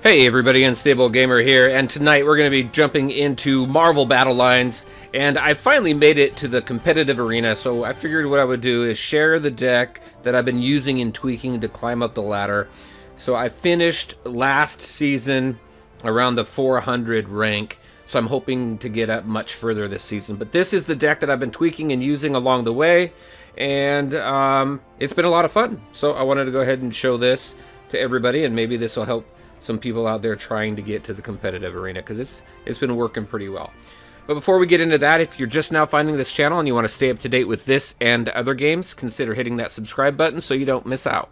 Hey everybody, Unstable Gamer here, and tonight we're going to be jumping into Marvel Battle Lines, and I finally made it to the competitive arena, so I figured what I would do is share the deck that I've been using and tweaking to climb up the ladder. So I finished last season around the 400 rank, so I'm hoping to get up much further this season. But this is the deck that I've been tweaking and using along the way, and it's been a lot of fun. So I wanted to go ahead and show this to everybody, and maybe this will help some people out there trying to get to the competitive arena, because it's been working pretty well. But before we get into that, if you're just now finding this channel and you want to stay up to date with this and other games, consider hitting that subscribe button so you don't miss out.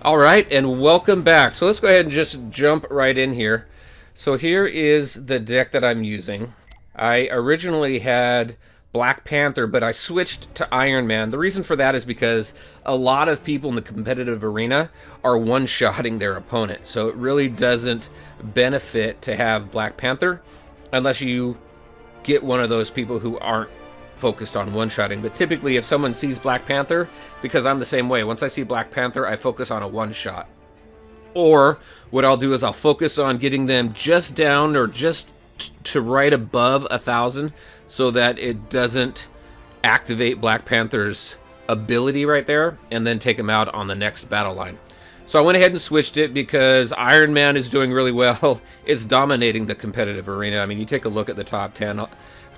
All right, and welcome back. So let's go ahead and just jump right in here. So here is the deck that I'm using. I originally had Black Panther, but I switched to Iron Man. The reason for that is because a lot of people in the competitive arena are one-shotting their opponent. So it really doesn't benefit to have Black Panther unless you get one of those people who aren't focused on one-shotting. But typically if someone sees Black Panther, because I'm the same way, once I see Black Panther, I focus on a one-shot. Or what I'll do is I'll focus on getting them just down or just to right above 1,000 so that it doesn't activate Black Panther's ability right there, and then take him out on the next battle line. So I went ahead and switched it because Iron Man is doing really well. It's dominating the competitive arena. I mean, you take a look at the top 10,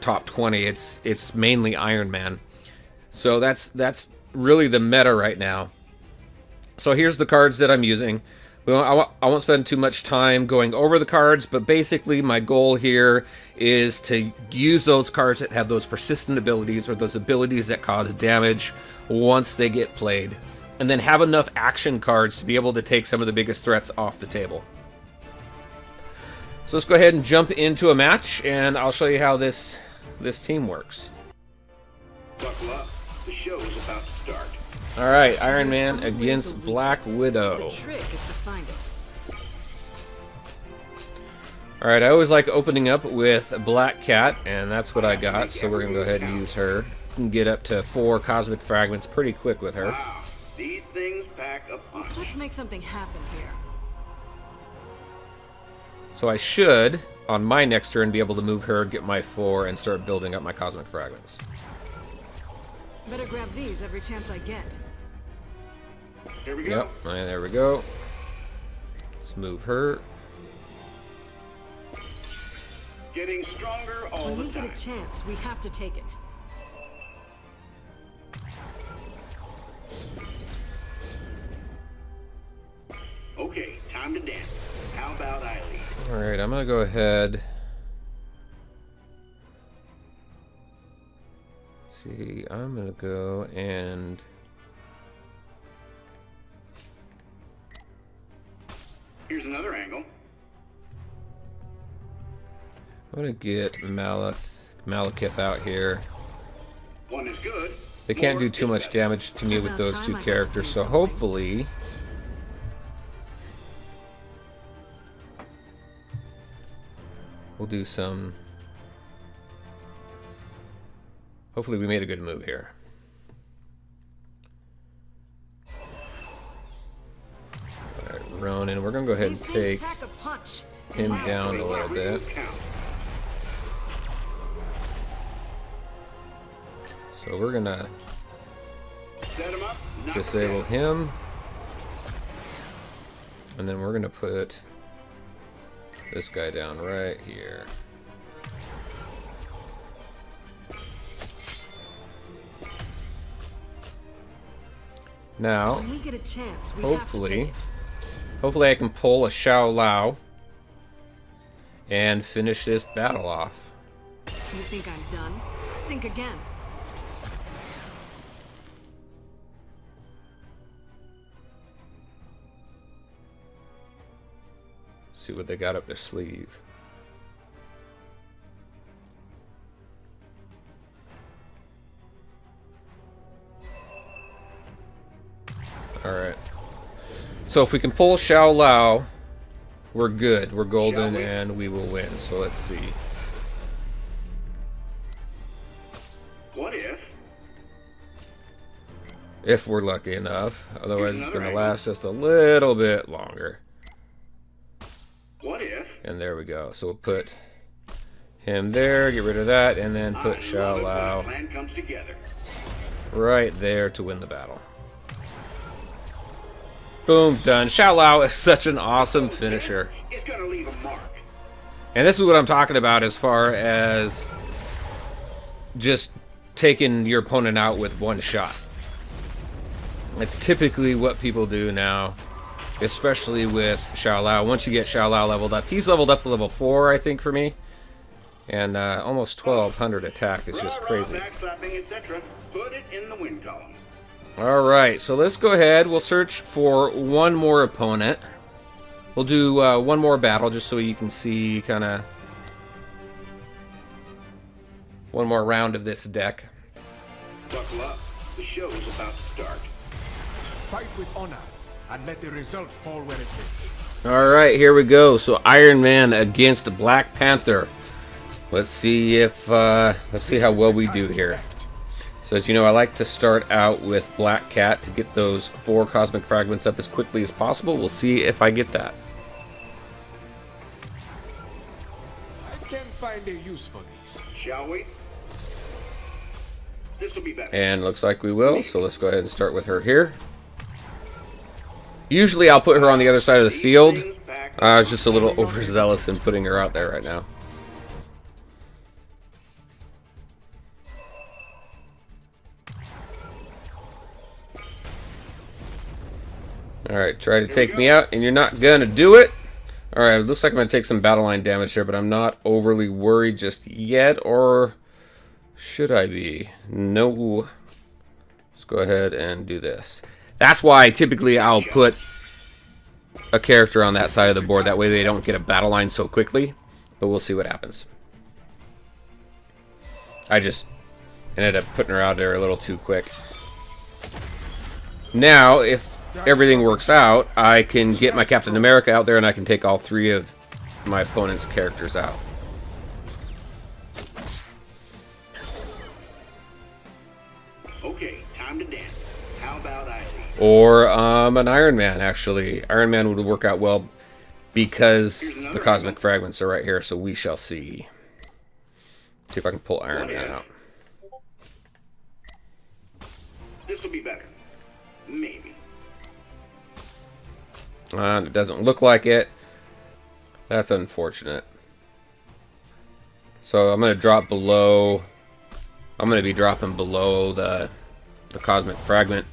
top 20, it's mainly Iron Man. So that's really the meta right now. So here's the cards that I'm using. Well, I won't spend too much time going over the cards, but basically my goal here is to use those cards that have those persistent abilities, or those abilities that cause damage once they get played, and then have enough action cards to be able to take some of the biggest threats off the table. So let's go ahead and jump into a match, and I'll show you how this team works. Buckle up. The show is about to start. All right, Iron Man against Black Widow. The trick is to find it. All right, I always like opening up with Black Cat, and that's what I got, so we're going to go ahead and use her. You can get up to 4 cosmic fragments pretty quick with her. Wow, these things pack a punch. Let's make something happen here. So I should, on my next turn, be able to move her, get my 4, and start building up my cosmic fragments. Better grab these every chance I get. Here we go. Yep, and there we go. Let's move her. Getting stronger all When the we get time. a chance, we have to take it. Okay, time to dance. How about I lead? All right, I'm going to go ahead. See, I'm going to go and Here's another angle. I'm going to get Malekith out here. One is good. They can't More do too is much better. damage to me with About those time 2 I got to characters, do so something. hopefully we'll do some. Hopefully we made a good move here. Alright, Ronan, we're going to go ahead and These things take pack a punch. him Wow. down a What little really bit. counts. So we're going to Set him up. knock him disable down. him. And then we're going to put this guy down right here. Now, When we get a chance, we hopefully have to hopefully I can pull a Xiao Lao and finish this battle off. take it. You think I'm done? Think again. See what they got up their sleeve. Alright. So if we can pull Xiao Lao, we're good. We're golden Shall we? and we will win. So let's see. What if? If we're lucky enough. Otherwise, it's Here's going to another last just a little bit longer. What if? And there we go. So we'll put him there, get rid of that, and then put I love it when a Xiao plan comes together. right there to win the battle. Boom, done. Xiao Lao is such an awesome finisher. It's gonna leave a mark. And this is what I'm talking about as far as just taking your opponent out with one shot. It's typically what people do now, especially with Xiao Lao. Once you get Xiao Lao leveled up, he's leveled up to level 4, I think, for me. And almost 1200 attack is just crazy. Backslapping, etc. Put it in the win column. Alright, so let's go ahead. We'll search for one more opponent. We'll do one more battle just so you can see kind of one more round of this deck. Buckle up. The show is about to start. Fight with honor and let the result fall where it may. Alright, here we go. So Iron Man against Black Panther. Let's see if let's see how well we do here. So as you know, I like to start out with Black Cat to get those 4 cosmic fragments up as quickly as possible. We'll see if I get that. I can find a use for these. Shall we? This will be better. And looks like we will, so let's go ahead and start with her here. Usually I'll put her on the other side of the field. I was just a little overzealous in putting her out there right now. Alright, try to take me out, and you're not gonna do it. Alright, it looks like I'm gonna take some battle line damage here, but I'm not overly worried just yet, or should I be? No. Let's go ahead and do this. That's why typically I'll put a character on that side of the board. That way they don't get a battle line so quickly. But we'll see what happens. I just ended up putting her out there a little too quick. Now, if everything works out, I can get my Captain America out there and I can take all 3 of my opponent's characters out. Okay, time to dance. How about I lead? Or an Iron Man, actually. Iron Man would work out well because the cosmic fragments are right here, so we shall see. See if I can pull Iron Man out. This will be better. Maybe. It doesn't look like it. That's unfortunate. So I'm going to drop below. I'm going to be dropping below the cosmic fragment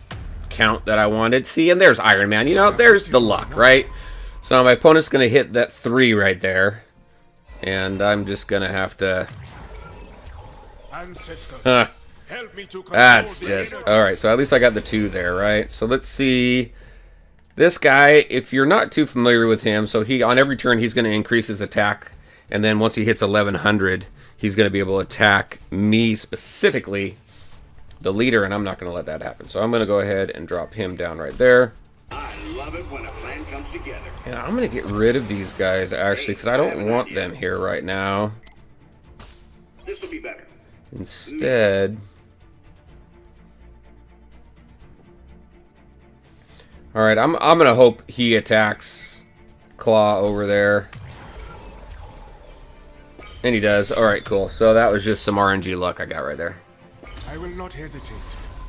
count that I wanted. See, and there's Iron Man. You know, there's the luck, right? So my opponent's going to hit that 3 right there. And I'm just going to have to... Huh. That's just... Alright, so at least I got the 2 there, right? So let's see... This guy, if you're not too familiar with him, so he on every turn he's going to increase his attack. And then once he hits 1100, he's going to be able to attack me specifically, the leader, and I'm not going to let that happen. So I'm going to go ahead and drop him down right there. I love it when a plan comes together. And I'm going to get rid of these guys, actually, because I don't want them here right now. This will be better. Instead... Alright, I'm going to hope he attacks Claw over there. And he does. Alright, cool. So that was just some RNG luck I got right there. I will not hesitate,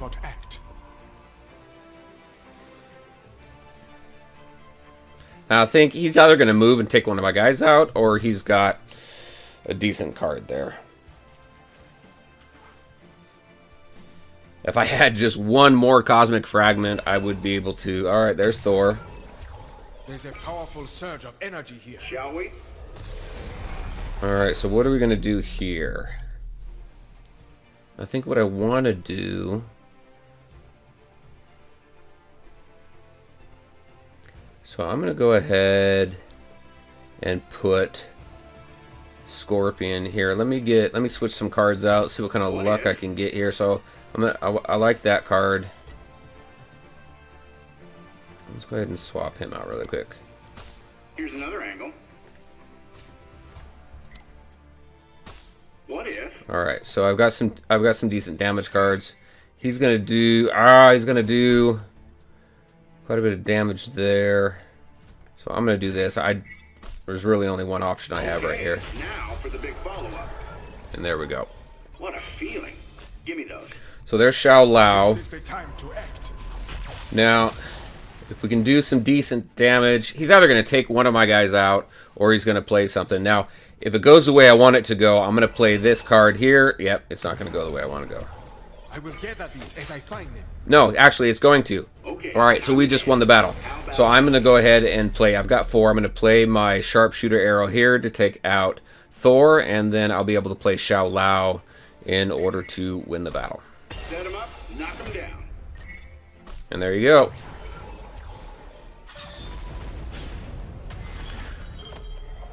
but act. Now, I think he's either going to move and take one of my guys out, or he's got a decent card there. If I had just one more cosmic fragment, I would be able to... Alright, there's Thor. There's a powerful surge of energy here. Shall we? Alright, so what are we going to do here? I think what I want to do... So I'm going to go ahead and put Scorpion here. Let me switch some cards out, see what kind of luck I can get here. So I like that card. Let's go ahead and swap him out really quick. Here's another angle. What if? All right, so I've got some decent damage cards. He's gonna do quite a bit of damage there. So I'm gonna do this. There's really only one option I have right here, Now for the big follow-up. and there we go. What a feeling. Give me those. So there's Xiao Lao. This is the time to act. Now, if we can do some decent damage, he's either going to take one of my guys out or he's going to play something. Now, if it goes the way I want it to go, I'm going to play this card here. Yep, it's not going to go the way I want to go. I will get at these as I find them. No, actually, it's going to. Okay. All right, so we just won the battle. So I'm going to go ahead and play. I've got 4. I'm going to play my sharpshooter arrow here to take out Thor, and then I'll be able to play Xiao Lao in order to win the battle. Set him up, knock him down. And there you go.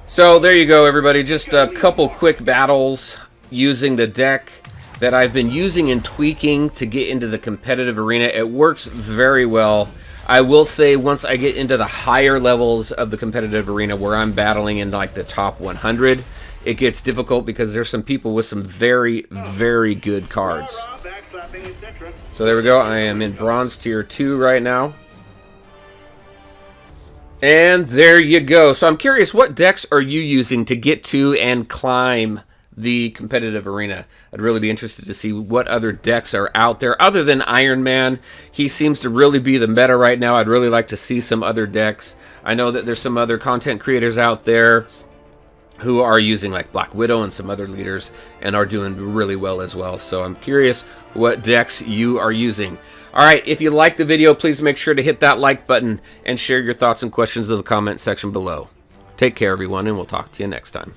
So there you go, everybody. Just a couple quick battles using the deck that I've been using and tweaking to get into the competitive arena. It works very well. I will say once I get into the higher levels of the competitive arena where I'm battling in like the top 100, it gets difficult because there's some people with some very, very good cards. Rah, backslapping, etc. So there we go. I am in bronze tier 2 right now. And there you go. So I'm curious, what decks are you using to get to and climb the competitive arena? I'd really be interested to see what other decks are out there other than Iron Man. He seems to really be the meta right now. I'd really like to see some other decks. I know that there's some other content creators out there who are using like Black Widow and some other leaders and are doing really well as well. So I'm curious what decks you are using. All right, if you liked the video, please make sure to hit that like button and share your thoughts and questions in the comment section below. Take care, everyone, and we'll talk to you next time.